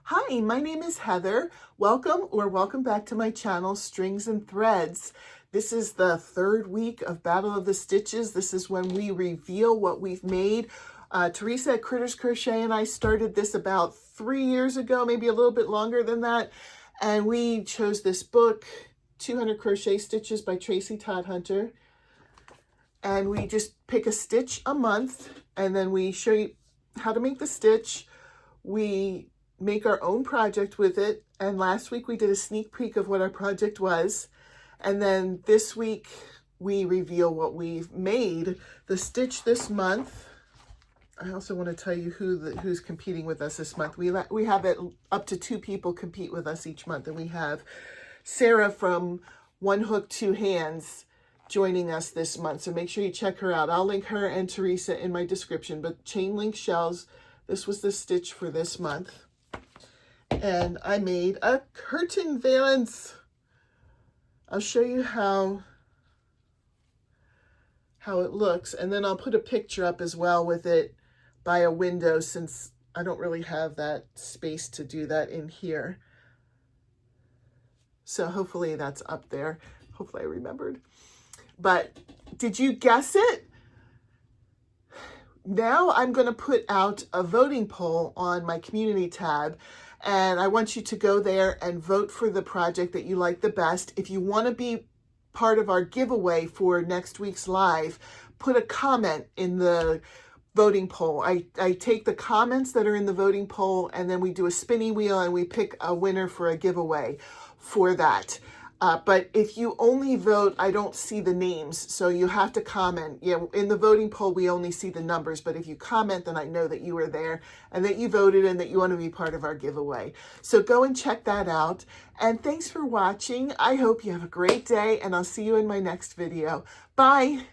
Hi, my name is Heather. Welcome back to my channel, Strings and Threads. This is the third week of Battle of the Stitches. This is when we reveal what we've made. Teresa at Critters Crochet and I started this about 3 years ago, maybe a little bit longer than that. And we chose this book, 200 Crochet Stitches by Tracey Todhunter. And we just pick a stitch a month and then we show you how to make the stitch. We make our own project with it, and last week we did a sneak peek of what our project was, and then this week we reveal what we've made. The stitch this month, I also want to tell you who's competing with us this month. We have it up to 2 people compete with us each month, and we have Sarah from One Hook, Two Hands joining us this month, so make sure you check her out. I'll link her and Teresa in my description. But chain link shells, this was the stitch for this month. And I made a curtain valance. I'll show you how it looks, and then I'll put a picture up as well with it by a window, since I don't really have that space to do that in here. So hopefully that's up there. Hopefully I remembered. But did you guess it? Now I'm going to put out a voting poll on my community tab, and I want you to go there and vote for the project that you like the best. If you want to be part of our giveaway for next week's live, put a comment in the voting poll. I take the comments that are in the voting poll, and then we do a spinny wheel and we pick a winner for a giveaway for that. But if you only vote, I don't see the names, so you have to comment. Yeah, in the voting poll, we only see the numbers, but if you comment, then I know that you were there and that you voted and that you want to be part of our giveaway. So go and check that out. And thanks for watching. I hope you have a great day, and I'll see you in my next video. Bye.